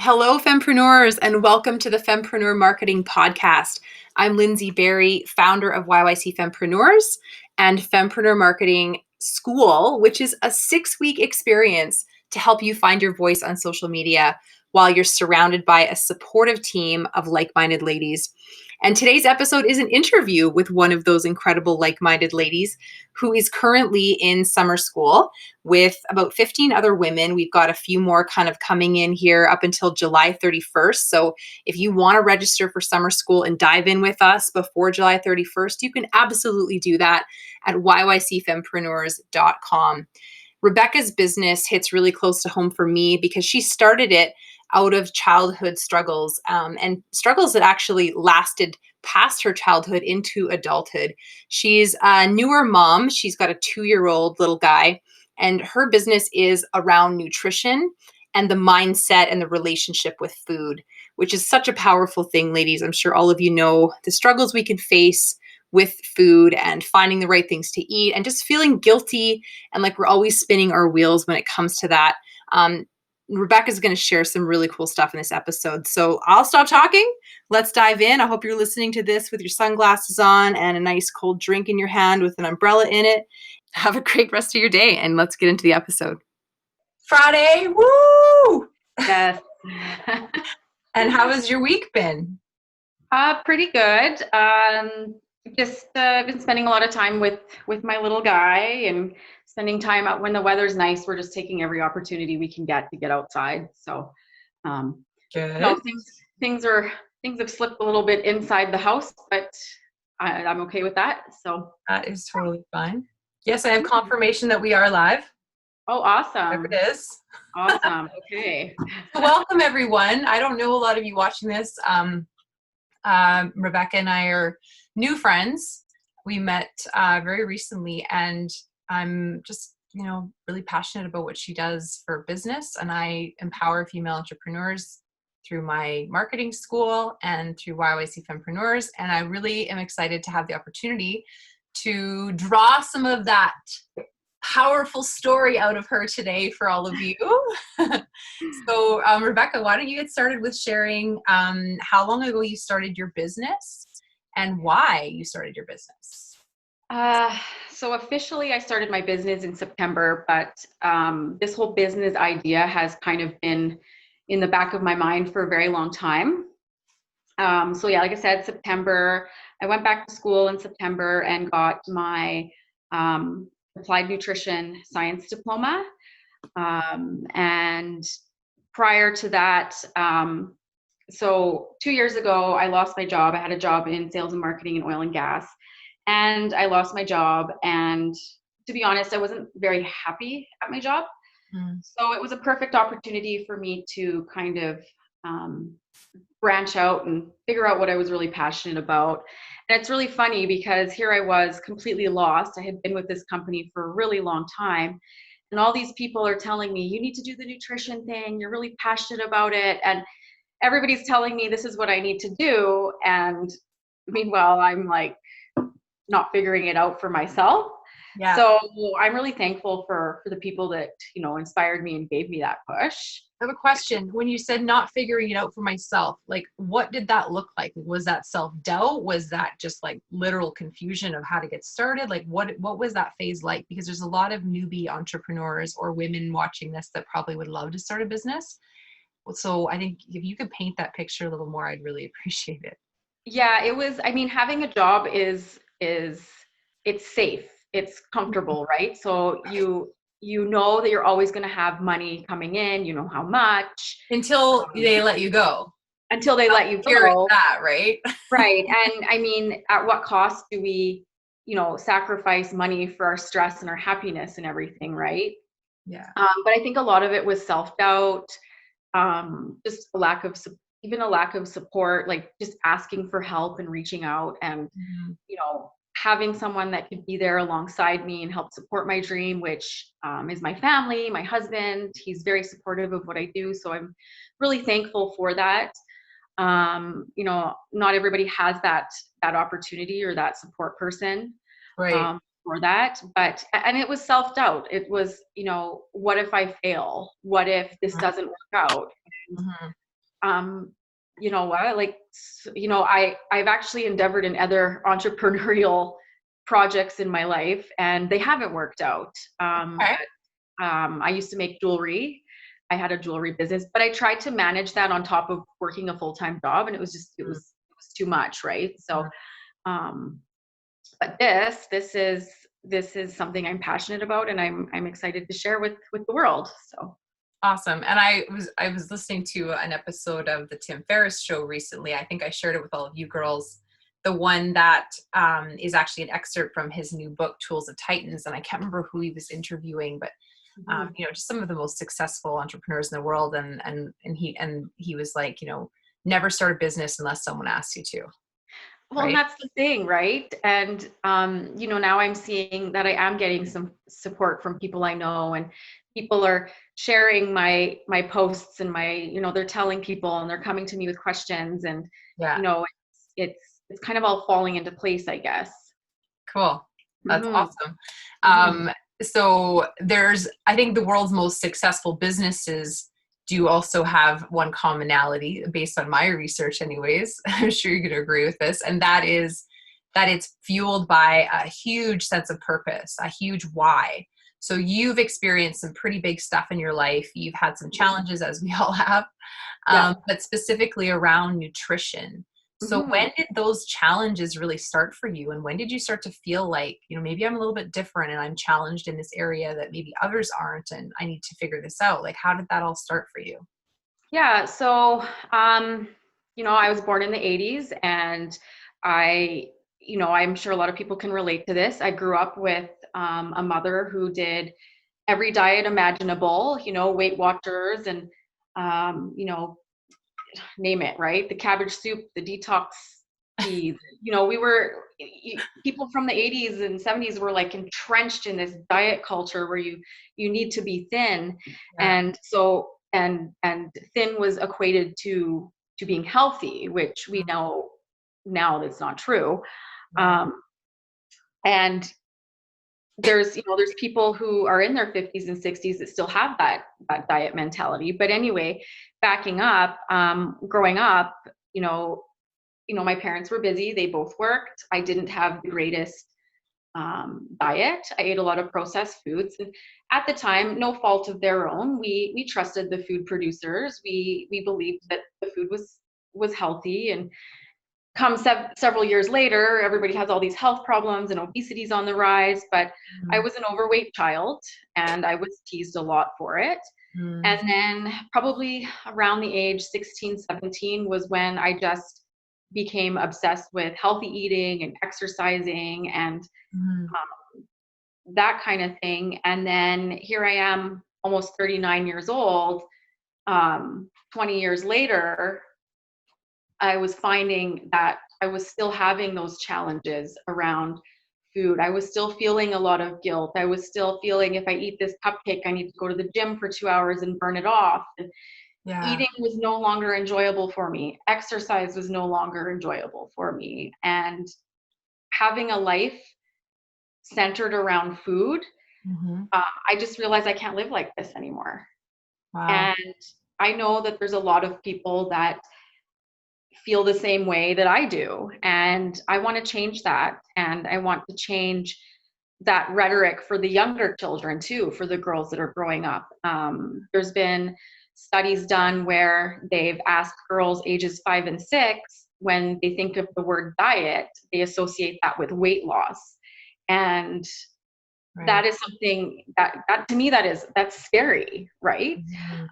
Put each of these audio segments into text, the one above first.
Hello, Fempreneurs, and welcome to the Fempreneur Marketing Podcast. I'm Lindsay Berry, founder of YYC Fempreneurs and Fempreneur Marketing School, which is a 6-week experience to help you find your voice on social media while you're surrounded by a supportive team of like-minded ladies. And today's episode is an interview with one of those incredible like-minded ladies who is currently in summer school with about 15 other women. We've got a few more kind of coming in here up until July 31st. So if you want to register for summer school and dive in with us before July 31st, you can absolutely do that at yycfempreneurs.com. Rebekah's business hits really close to home for me because she started it out of childhood struggles and struggles that actually lasted past her childhood into adulthood. She's a newer mom. She's got a 2-year-old little guy, and her business is around nutrition and the mindset and the relationship with food, which is such a powerful thing, ladies. I'm sure all of you know the struggles we can face with food and finding the right things to eat and just feeling guilty and like we're always spinning our wheels when it comes to that. Rebekah's going to share some really cool stuff in this episode. So I'll stop talking. Let's dive in. I hope you're listening to this with your sunglasses on and a nice cold drink in your hand with an umbrella in it. Have a great rest of your day, and let's get into the episode. Friday, woo! Yes. And how has your week been? Pretty good. Just been spending a lot of time with my little guy and spending time out when the weather's nice. We're just taking every opportunity we can get to get outside. So, Good. no, things have slipped a little bit inside the house, but I'm okay with that. So That is totally fine. Yes, I have confirmation that we are live. Oh, awesome! There it is. Awesome. Okay. Welcome, everyone. I don't know a lot of you watching this. Rebekah and I are new friends. We met very recently, and I'm just, really passionate about what she does for business. And I empower female entrepreneurs through my marketing school and through YYC Fempreneurs. And I really am excited to have the opportunity to draw some of that powerful story out of her today for all of you. So, Rebekah, why don't you get started with sharing how long ago you started your business and why you started your business? So officially I started my business in September, but this whole business idea has kind of been in the back of my mind for a very long time. So yeah, like I said, September, I went back to school in September and got my applied nutrition science diploma. And prior to that, so 2 years ago, I lost my job. I had a job in sales and marketing in oil and gas, and I lost my job. And to be honest, I wasn't very happy at my job. So it was a perfect opportunity for me to kind of branch out and figure out what I was really passionate about. And it's really funny because here I was completely lost. I had been with this company for a really long time. And all these people are telling me, you need to do the nutrition thing. You're really passionate about it. And everybody's telling me this is what I need to do. And meanwhile, I'm like not figuring it out for myself. Yeah. So I'm really thankful for the people that, inspired me and gave me that push. I have a question. When you said not figuring it out for myself, like what did that look like? Was that self-doubt? Was that just like literal confusion of how to get started? Like what was that phase like? Because there's a lot of newbie entrepreneurs or women watching this that probably would love to start a business. So I think if you could paint that picture a little more, I'd really appreciate it. Yeah, it was, having a job is it's safe. It's comfortable, right? So you know that you're always going to have money coming in, you know how much. Until they let you go. Until they let you Hearing go. that, right? Right. And at what cost do we, sacrifice money for our stress and our happiness and everything, right? Yeah. But I think a lot of it was self-doubt, just a lack of support, like just asking for help and reaching out and, having someone that could be there alongside me and help support my dream, which is my family, my husband. He's very supportive of what I do. So I'm really thankful for that. Not everybody has that opportunity or that support person. Right. For that, and it was self-doubt. It was, what if I fail? What if this doesn't work out? And, you know what, like, you know, I've actually endeavored in other entrepreneurial projects in my life, and they haven't worked out. Okay. I used to make jewelry. I had a jewelry business, but I tried to manage that on top of working a full-time job, and it was just, it was too much, right? So, um, but this is something I'm passionate about, and I'm excited to share with the world. So Awesome. And I was listening to an episode of the Tim Ferriss show recently. I think I shared it with all of you girls. The one that is actually an excerpt from his new book, Tools of Titans. And I can't remember who he was interviewing, but you know, just some of the most successful entrepreneurs in the world. And he was like, you know, never start a business unless someone asks you to. well, and Right. that's the thing, right? And you know, now I'm seeing that I am getting some support from people I know, and people are sharing my posts and my, you know, they're telling people and they're coming to me with questions, and Yeah. you know, it's kind of all falling into place, I guess. Cool. That's Mhm. awesome. Mhm. So I think the world's most successful businesses do also have one commonality based on my research anyways. I'm sure you're going to agree with this. And that is that it's fueled by a huge sense of purpose, a huge why. So you've experienced some pretty big stuff in your life. You've had some challenges, as we all have, Yeah. but specifically around nutrition. So Mhm. when did those challenges really start for you? And when did you start to feel like, you know, maybe I'm a little bit different and I'm challenged in this area that maybe others aren't, and I need to figure this out? Like, how did that all start for you? Yeah. So, you know, I was born in the 80s, and I, you know, I'm sure a lot of people can relate to this. I grew up with a mother who did every diet imaginable, you know, Weight Watchers and, you know, name it, right? The cabbage soup, the detox teas. You know, people from the 80s and 70s were like entrenched in this diet culture where you need to be thin. Yeah. And so, and thin was equated to being healthy, which we know now that's not true. Right. And there's, you know, there's people who are in their 50s and 60s that still have that diet mentality. But anyway, backing up, growing up, you know, my parents were busy, they both worked. I didn't have the greatest diet. I ate a lot of processed foods, and at the time, no fault of their own, we trusted the food producers. We believed that the food was healthy. And come several years later, everybody has all these health problems and obesity's on the rise. But I Mhm. was an overweight child, and I was teased a lot for it. Mhm. And then probably around the age 16, 17 was when I just became obsessed with healthy eating and exercising and Mhm. that kind of thing. And then here I am, almost 39 years old. 20 years later, I was finding that I was still having those challenges around food. I was still feeling a lot of guilt. I was still feeling if I eat this cupcake, I need to go to the gym for 2 hours and burn it off. And Yeah. eating was no longer enjoyable for me. Exercise was no longer enjoyable for me. And having a life centered around food, Mhm. I just realized I can't live like this anymore. Wow. And I know that there's a lot of people that feel the same way that I do. And I want to change that. And I want to change that rhetoric for the younger children too, for the girls that are growing up. There's been studies done where they've asked girls ages 5 and 6, when they think of the word diet, they associate that with weight loss. And that Right. is something that to me, that's scary, right?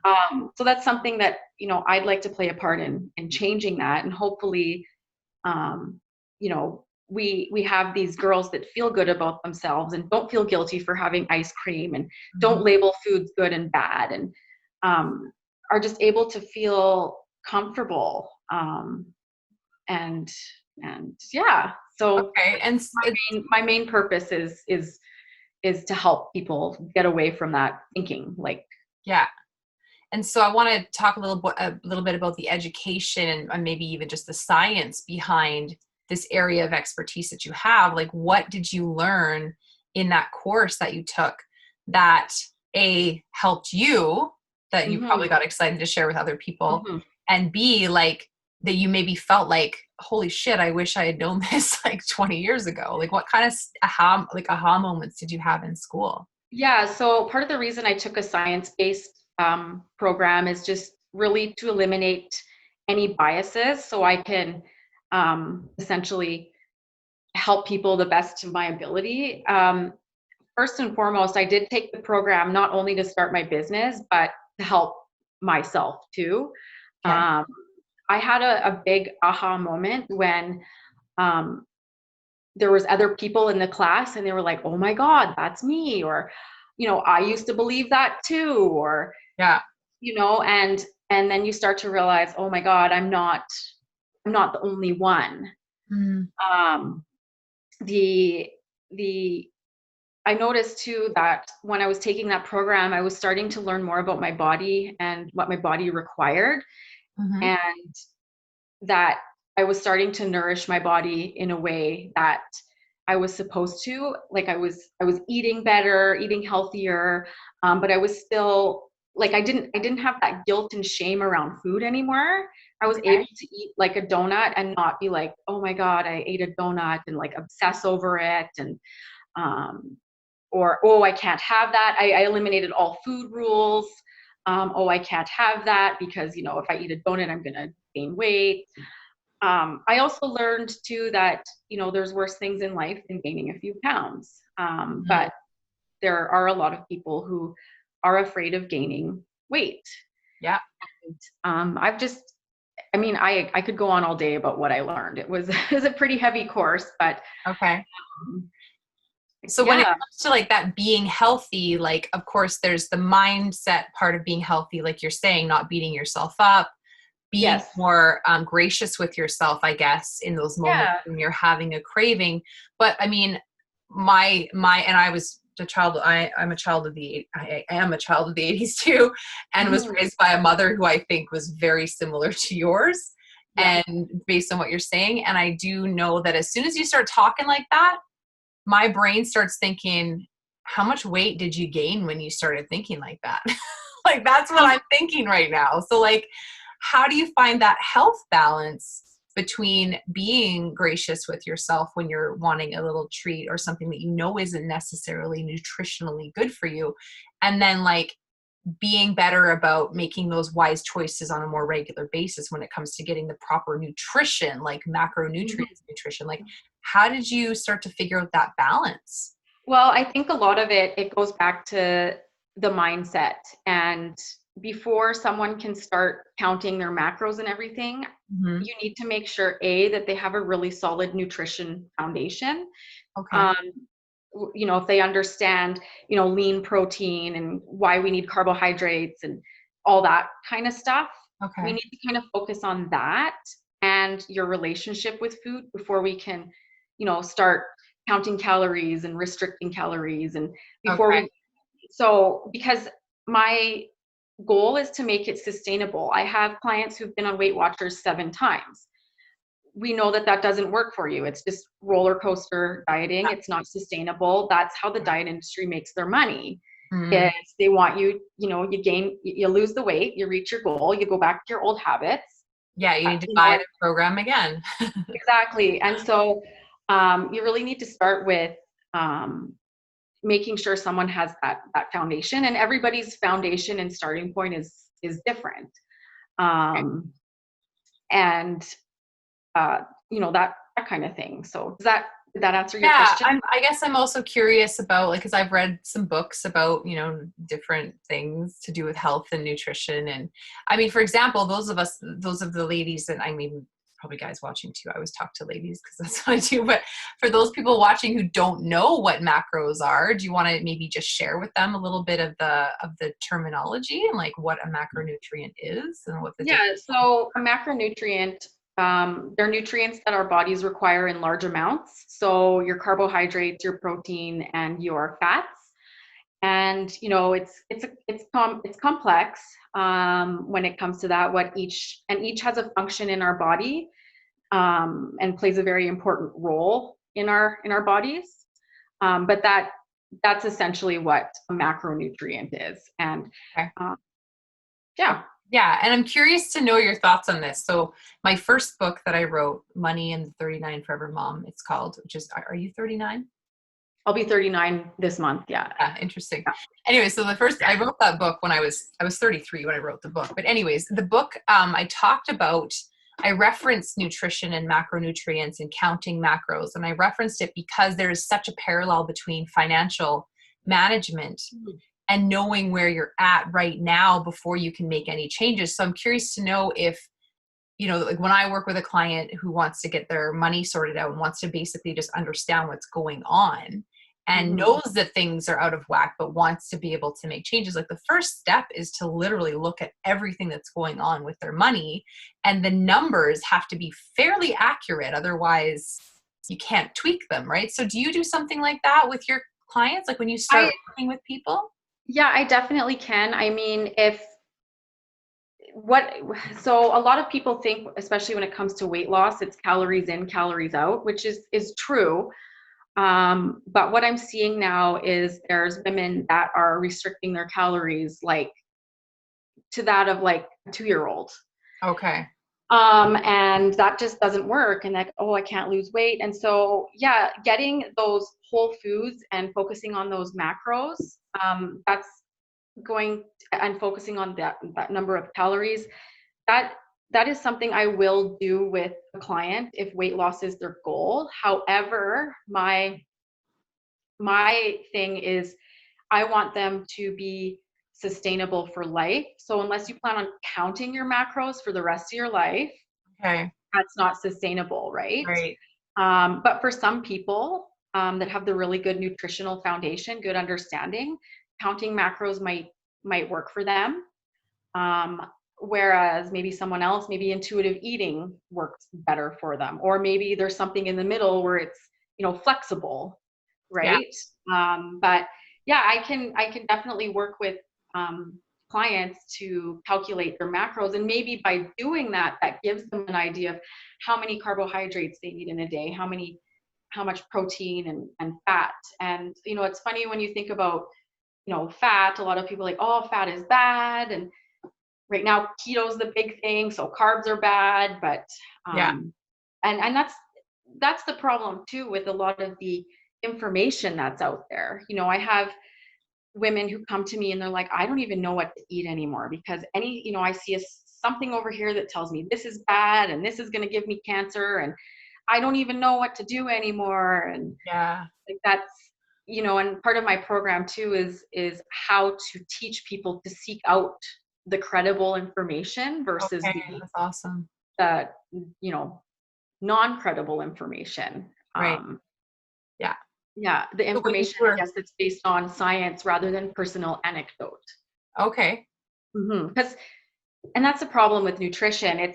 Mhm. So that's something that, you know, I'd like to play a part in changing that. And hopefully, you know, we have these girls that feel good about themselves and don't feel guilty for having ice cream, and don't Mhm. label foods good and bad, and are just able to feel comfortable. And yeah, so Okay. And my main purpose is to help people get away from that thinking, like, yeah. And so I want to talk a little bit about the education and maybe even just the science behind this area of expertise that you have. Like, what did you learn in that course that you took that helped you, that you mhm, probably got excited to share with other people, mhm. and B, like that you maybe felt like, holy shit, I wish I had known this like 20 years ago. Like what kind of aha moments did you have in school? Yeah, so part of the reason I took a science-based program is just really to eliminate any biases so I can essentially help people the best of my ability. First and foremost, I did take the program not only to start my business, but to help myself too. Okay. I had a big aha moment when um, there was other people in the class and they were like, oh my God, that's me. Or, I used to believe that too. Or, Yeah. And then you start to realize, oh my God, I'm not the only one. Mm. Um, the, the, I noticed too that when I was taking that program, I was starting to learn more about my body and what my body required. Mm-hmm. And that I was starting to nourish my body in a way that I was supposed to. Like I was eating better, eating healthier, but I was still like I didn't have that guilt and shame around food anymore. I was able to eat like a donut and not be like, oh my God, I ate a donut and like obsess over it and or oh, I can't have that. I eliminated all food rules. Oh, I can't have that because if I eat a donut, I'm gonna gain weight. I also learned too that there's worse things in life than gaining a few pounds. But there are a lot of people who are afraid of gaining weight. Yeah. And I could go on all day about what I learned. It was a pretty heavy course, but Okay. So when it comes to like that being healthy, like, of course, there's the mindset part of being healthy, like you're saying, not beating yourself up, being more gracious with yourself, I guess, in those moments when you're having a craving. But I mean, and I was a child, I am a child of the 80s too, and was raised by a mother who I think was very similar to yours. Yeah. And based on what you're saying, and I do know that as soon as you start talking like that, my brain starts thinking, how much weight did you gain when you started thinking like that? Like, that's what I'm thinking right now. So like, how do you find that health balance between being gracious with yourself when you're wanting a little treat or something that isn't necessarily nutritionally good for you, and then like being better about making those wise choices on a more regular basis when it comes to getting the proper nutrition, like macronutrients nutrition? Like, how did you start to figure out that balance? Well, I think a lot of it goes back to the mindset. And before someone can start counting their macros and everything, you need to make sure, that they have a really solid nutrition foundation. Okay. If they understand, lean protein and why we need carbohydrates and all that kind of stuff. Okay. We need to kind of focus on that and your relationship with food before we can, start counting calories and restricting calories and because my goal is to make it sustainable. I have clients who've been on Weight Watchers 7 times. We know that doesn't work for you. It's just roller coaster dieting. It's not sustainable. That's how the diet industry makes their money. Is they want you, you lose the weight, you reach your goal, you go back to your old habits. Yeah, you need to buy the program again. Exactly. And so you really need to start with making sure someone has that foundation, and everybody's foundation and starting point is different. And that kind of thing. So did that answer your question? I guess I'm also curious about, like, because I've read some books about, different things to do with health and nutrition. And I mean, for example, those of the ladies, and I mean, probably guys watching too. I always talk to ladies because that's what I do. But for those people watching who don't know what macros are, do you want to maybe just share with them a little bit of the terminology and like what a macronutrient is and what the so a macronutrient, they're nutrients that our bodies require in large amounts. So your carbohydrates, your protein, and your fats. And it's complex when it comes to that. Each has a function in our body and plays a very important role in our bodies. But that's essentially what a macronutrient is. And Yeah. And I'm curious to know your thoughts on this. So my first book that I wrote, Money and the 39 Forever Mom, it's called, which is, are you 39? I'll be 39 this month. Yeah. Yeah, interesting. Anyway, so I wrote that book when I was 33 when I wrote the book. But anyways, the book, I referenced nutrition and macronutrients and counting macros. And I referenced it because there is such a parallel between financial management and knowing where you're at right now before you can make any changes. So I'm curious to know if, like when I work with a client who wants to get their money sorted out and wants to basically just understand what's going on and knows that things are out of whack, but wants to be able to make changes. Like the first step is to literally look at everything that's going on with their money, and the numbers have to be fairly accurate. Otherwise you can't tweak them. Right. So do you do something like that with your clients? Like when you start working with people? Yeah, I definitely can. I mean, so a lot of people think, especially when it comes to weight loss, it's calories in, calories out, which is true. But what I'm seeing now is there's women that are restricting their calories like to that of like a 2-year-old. Okay. And that just doesn't work. And like, oh, I can't lose weight. And so, yeah, getting those whole foods and focusing on those macros, that's going and focusing on that number of calories. That is something I will do with a client if weight loss is their goal. However, my thing is I want them to be sustainable for life. So unless you plan on counting your macros for the rest of your life, Okay. that's not sustainable, right? Right. But for some people that have the really good nutritional foundation, good understanding, counting macros might work for them. Whereas maybe someone else, maybe intuitive eating works better for them, or maybe there's something in the middle where it's flexible, right? But yeah, I can definitely work with clients to calculate their macros, and maybe by doing that, that gives them an idea of how many carbohydrates they need in a day, how much protein and fat. And it's funny when you think about fat. A lot of people are like, oh, fat is bad, and right now keto is the big thing, so carbs are bad. But and that's the problem too with a lot of the information that's out there. I have women who come to me and they're like, I don't even know what to eat anymore, because I see something over here that tells me this is bad and this is going to give me cancer, and I don't even know what to do anymore. And like that's and part of my program too is how to teach people to seek out the credible information versus that's awesome. the non-credible information. Right. Yeah, the information, I guess, that's based on science rather than personal anecdote. Okay. Because, and that's the problem with nutrition.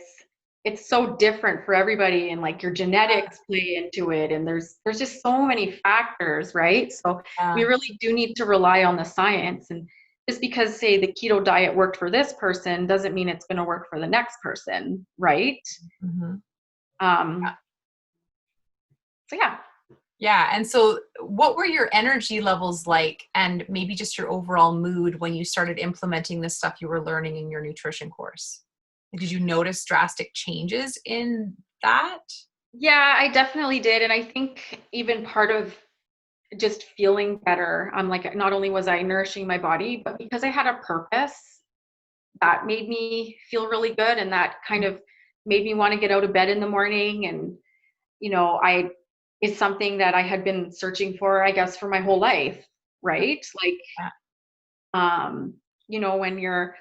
It's so different for everybody, and like your genetics play into it, and there's just so many factors, right? So we really do need to rely on the science. And just because, say, the keto diet worked for this person doesn't mean it's going to work for the next person, right? So yeah. Yeah. And so what were your energy levels like, and maybe just your overall mood when you started implementing the stuff you were learning in your nutrition course? Did you notice drastic changes in that? Yeah, I definitely did. And I think even part of just feeling better, I'm like, not only was I nourishing my body, but because I had a purpose, that made me feel really good. And that kind of made me want to get out of bed in the morning. And, it's something that I had been searching for, I guess, for my whole life, right? Like, when you're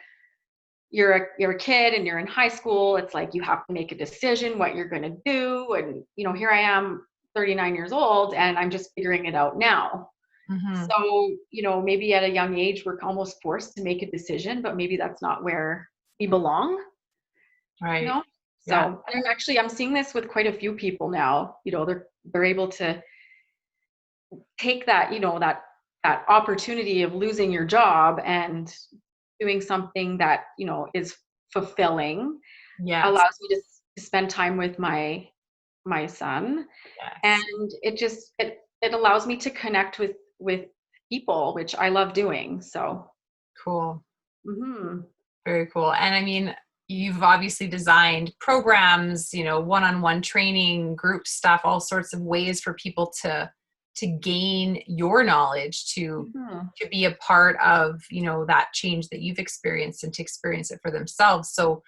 a kid and you're in high school, it's like you have to make a decision what you're going to do. And, here I am 39 years old and I'm just figuring it out now. So, maybe at a young age, we're almost forced to make a decision, but maybe that's not where we belong. Right. So I'm seeing this with quite a few people now. They're able to take that, that opportunity of losing your job and doing something that, is fulfilling. Allows me to spend time with my son. And it allows me to connect with people, which I love doing. So cool. Very cool. And I mean, you've obviously designed programs, one-on-one training, group stuff, all sorts of ways for people to gain your knowledge, to be a part of, that change that you've experienced and to experience it for themselves. So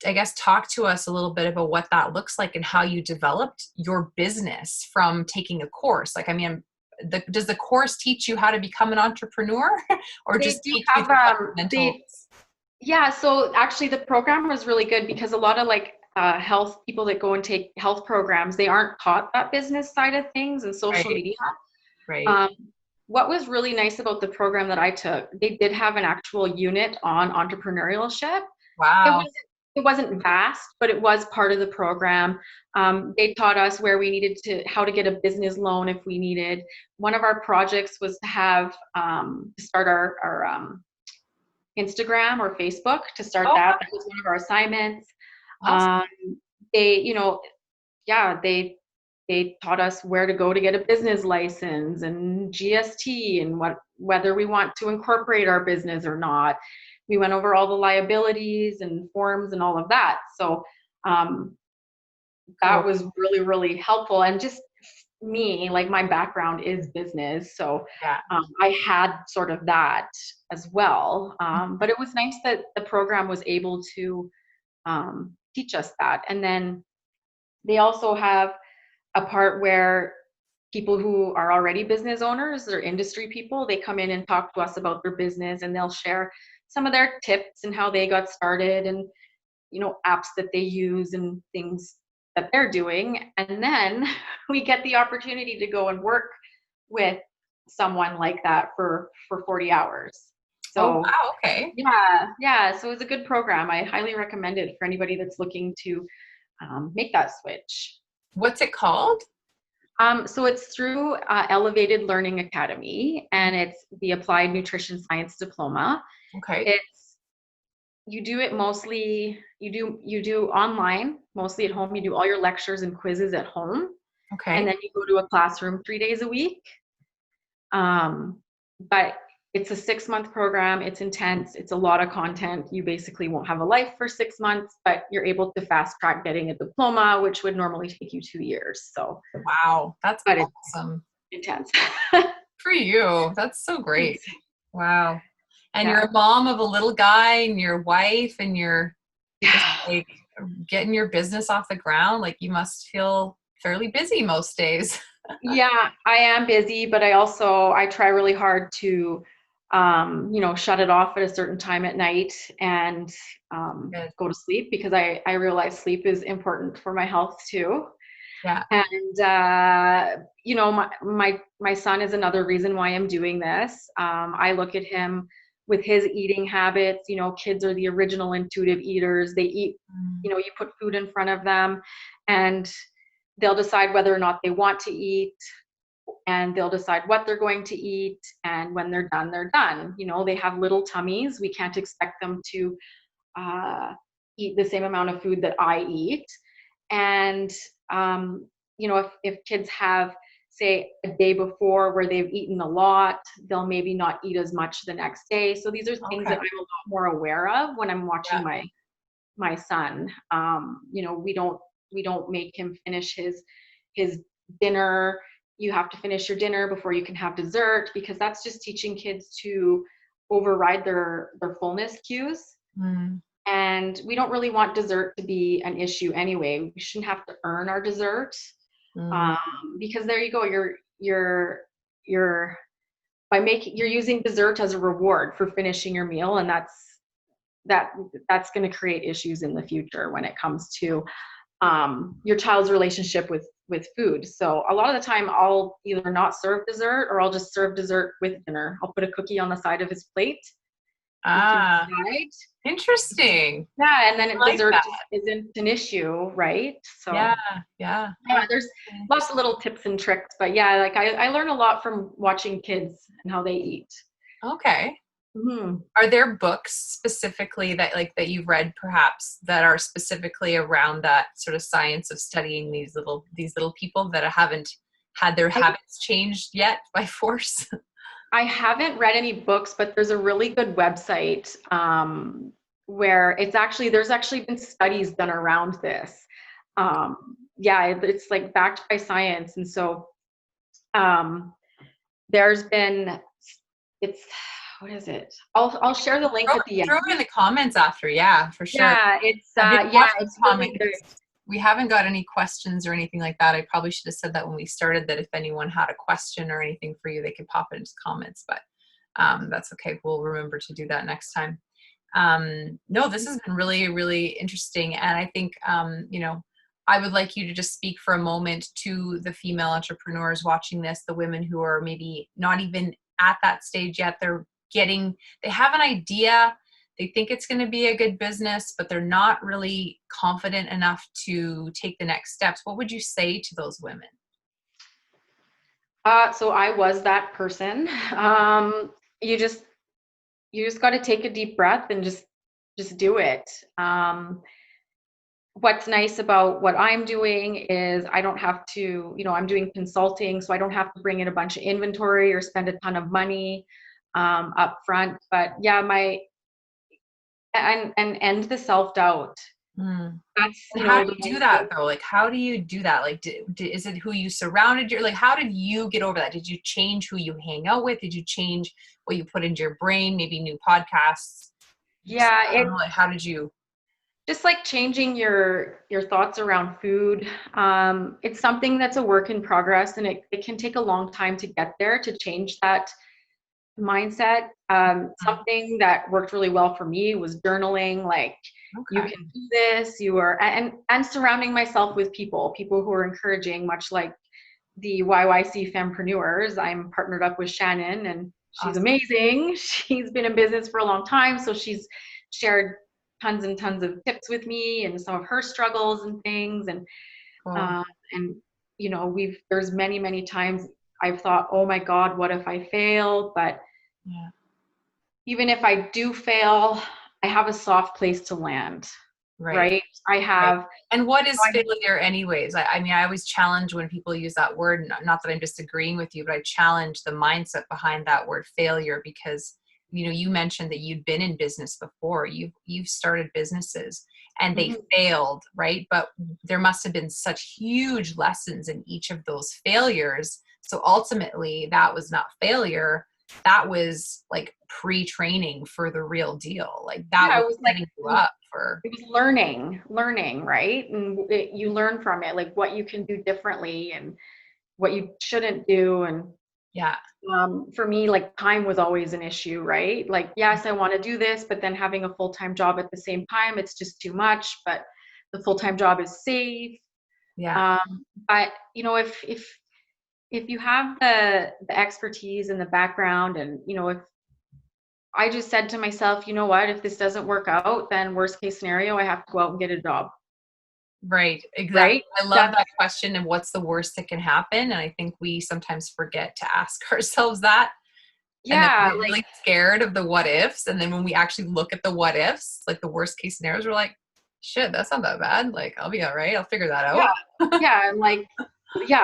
I guess talk to us a little bit about what that looks like and how you developed your business from taking a course. Like, I mean, does the course teach you how to become an entrepreneur or They just do teach you have the fundamentals? yeah, so actually the program was really good because a lot of health people that go and take health programs, they aren't taught that business side of things and social Right. media. Right. What was really nice about the program that I took, they did have an actual unit on entrepreneurship. Wow. It wasn't vast, but it was part of the program. They taught us how to get a business loan if we needed. One of our projects was to have to start our Instagram or Facebook to start Oh, that. That was one of our assignments. awesome. Um, they taught us where to go to get a business license and GST and whether we want to incorporate our business or not. We went over all the liabilities and forms and all of that. So that was really, really helpful. And just me, like my background is business. So Yeah. I had sort of that as well. But it was nice that the program was able to teach us that. And then they also have a part where people who are already business owners or industry people, they come in and talk to us about their business and they'll share some of their tips and how they got started and, apps that they use and things that they're doing. And then we get the opportunity to go and work with someone like that for 40 hours. Oh, So wow. Okay. yeah. So it's a good program. I highly recommend it for anybody that's looking to make that switch. What's it called? So it's through Elevated Learning Academy, and it's the Applied Nutrition Science Diploma. Okay. You do it mostly, you do online, mostly at home. You do all your lectures and quizzes at home. Okay. And then you go to a classroom 3 days a week. But it's a 6-month program. It's intense. It's a lot of content. You basically won't have a life for 6 months, but you're able to fast track getting a diploma, which would normally take you 2 years. So wow, that's awesome. It's intense. For you. That's so great. Thanks. Wow. And Yeah. you're a mom of a little guy and your wife and you're just like getting your business off the ground. Like you must feel fairly busy most days. Yeah, I am busy, but I try really hard to, shut it off at a certain time at night and Good. go to sleep because I realize sleep is important for my health too. Yeah. And my son is another reason why I'm doing this. I look at him with his eating habits. Kids are the original intuitive eaters. They eat, you put food in front of them and they'll decide whether or not they want to eat, and they'll decide what they're going to eat, and when they're done, they're done. They have little tummies. We can't expect them to eat the same amount of food that I eat. And if kids have, say, a day before where they've eaten a lot, they'll maybe not eat as much the next day. So these are things that I'm a lot more aware of when I'm watching my son. We don't make him finish his dinner. You have to finish your dinner before you can have dessert, because that's just teaching kids to override their fullness cues. And we don't really want dessert to be an issue anyway. We shouldn't have to earn our dessert. Because there you go, you're using dessert as a reward for finishing your meal, and that's going to create issues in the future when it comes to your child's relationship with food. So a lot of the time I'll either not serve dessert or I'll just serve dessert with dinner. I'll put a cookie on the side of his plate. Interesting. Yeah, and then like dessert that. isn't an issue, right? So yeah, there's lots of little tips and tricks, but yeah, I learn a lot from watching kids and how they eat. Okay. Are there books specifically that you've read perhaps that are specifically around that sort of science of studying these little people that haven't had their habits changed yet by force? I haven't read any books, but there's a really good website where there's actually been studies done around this. It's like backed by science. And so there's been, it's, what is it? I'll share the link at the Throw end. it in the comments after. Yeah, for sure. Yeah, it's really good. We haven't got any questions or anything like that. I probably should have said that when we started, that if anyone had a question or anything for you, they could pop it into comments, but that's okay. We'll remember to do that next time. No, this has been really, really interesting. And I think, I would like you to just speak for a moment to the female entrepreneurs watching this, the women who are maybe not even at that stage yet. They have an idea. They think it's going to be a good business, but they're not really confident enough to take the next steps. What would you say to those women? So I was that person. You just got to take a deep breath and just do it. What's nice about what I'm doing is I don't have to, I'm doing consulting, so I don't have to bring in a bunch of inventory or spend a ton of money up front. But yeah, and end the self-doubt. That's, how do you do that though? Like, how do you do that? Like, is it who you surrounded like, how did you get over that? Did you change who you hang out with? Did you change what you put into your brain? Maybe new podcasts? Yeah. How did you? Just like changing your thoughts around food. It's something that's a work in progress, and it can take a long time to get there, to change that mindset. Something that worked really well for me was journaling. Like, you can do this. You are, and surrounding myself with people who are encouraging, much like the YYC Fempreneurs. I'm partnered up with Shannon, and she's amazing. She's been in business for a long time, so she's shared tons and tons of tips with me and some of her struggles and things. And there's many times I've thought, oh my God, what if I fail? But even if I do fail, I have a soft place to land. Right? I have. Right. And what is failure anyways? I mean, I always challenge when people use that word, not that I'm disagreeing with you, but I challenge the mindset behind that word failure, because you mentioned that you'd been in business before. You've started businesses and they failed, right? But there must have been such huge lessons in each of those failures. So ultimately, that was not failure. That was like pre-training for the real deal. Like that was setting you up for. It was learning, right? And you learn from it, like what you can do differently and what you shouldn't do. And for me, like time was always an issue, right? Like, yes, I want to do this, but then having a full-time job at the same time, it's just too much. But the full-time job is safe. But if you have the expertise and the background, and if I just said to myself, you know what, if this doesn't work out, then worst case scenario, I have to go out and get a job. Right. Exactly. Right? I love that question. And what's the worst that can happen? And I think we sometimes forget to ask ourselves that. Yeah. And we're really scared of the what ifs. And then when we actually look at the what ifs, like the worst case scenarios, we're like, shit, that's not that bad. Like, I'll be all right. I'll figure that out. Yeah.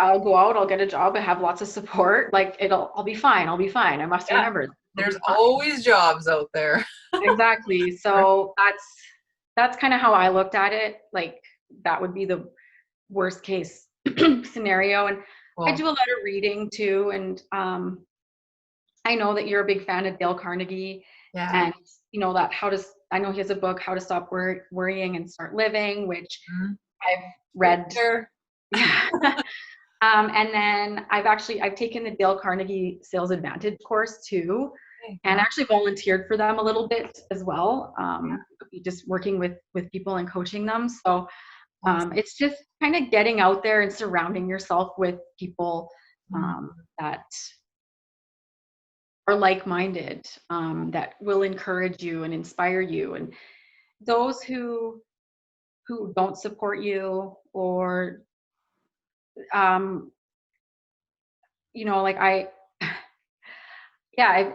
I'll go out, I'll get a job, I have lots of support. Like, I'll be fine. I must remember. There's always jobs out there. Exactly. So that's kind of how I looked at it. Like, that would be the worst case scenario. And I do a lot of reading too. And I know that you're a big fan of Dale Carnegie. And that I know he has a book, How to Stop Worrying and Start Living, which I've read. And then I've taken the Dale Carnegie Sales Advantage course too, and actually volunteered for them a little bit as well. Just working with people and coaching them. So it's just kind of getting out there and surrounding yourself with people that are like-minded, that will encourage you and inspire you. And those who don't support you, or I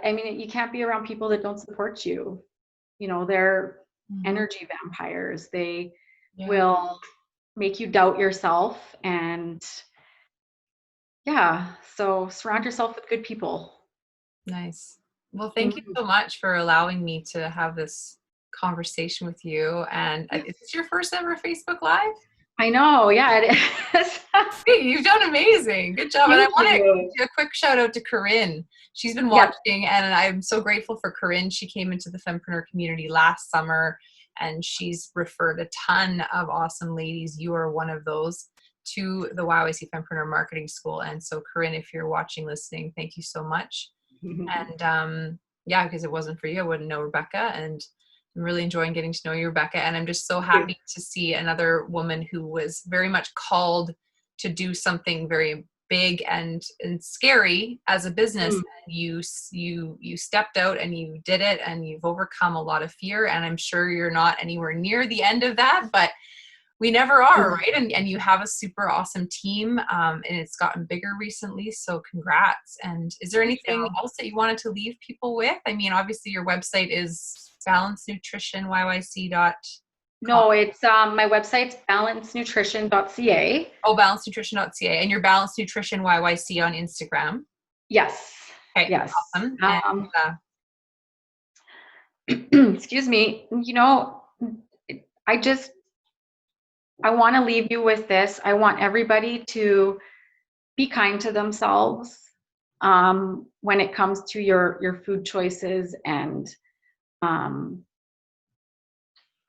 mean, you can't be around people that don't support you. They're energy vampires. They will make you doubt yourself. And so surround yourself with good people. Nice. Well, thank you so much for allowing me to have this conversation with you. And is this your first ever Facebook Live? I know. Yeah, it is. Hey, you've done amazing. Good job. And I Thank want to you. do a quick shout out to Corinne. She's been Yeah. watching, and I'm so grateful for Corinne. She came into the Fempreneur community last summer, and she's referred a ton of awesome ladies. You are one of those, to the YYC Fempreneur Marketing School. And so, Corinne, if you're watching, listening, thank you so much. And yeah, because it wasn't for you, I wouldn't know Rebekah. And I'm really enjoying getting to know you, Rebekah. And I'm just so happy to see another woman who was very much called to do something very big and scary as a business. You stepped out and you did it, and you've overcome a lot of fear. And I'm sure you're not anywhere near the end of that, but we never are, right? And you have a super awesome team, and it's gotten bigger recently. So congrats. And is there anything else that you wanted to leave people with? I mean, obviously your website is balancenutritionyyc.com. No, it's my website's balancenutrition.ca. Oh, balancenutrition.ca. And your Balance Nutrition YYC on Instagram. Yes. Okay. Yes. Awesome. Excuse me. You know, I want to leave you with this. I want everybody to be kind to themselves when it comes to your food choices. And,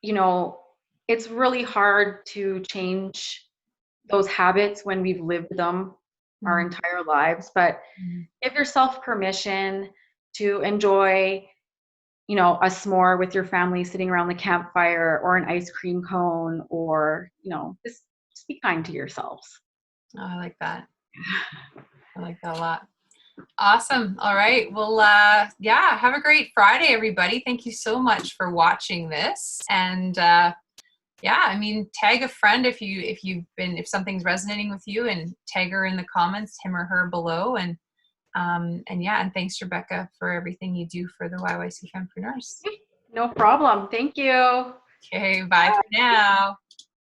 you know, it's really hard to change those habits when we've lived them our entire lives. But give yourself permission to enjoy, you know, a s'more with your family sitting around the campfire, or an ice cream cone, or, you know, just be kind to yourselves. Oh, I like that. I like that a lot. Awesome. All right. Well, yeah, have a great Friday, everybody. Thank you so much for watching this. And yeah, I mean, tag a friend if something's resonating with you, and tag her in the comments, him or her below. And yeah, and thanks, Rebekah, for everything you do for the YYC Fempreneurs. No problem. Thank you. Okay, bye for now.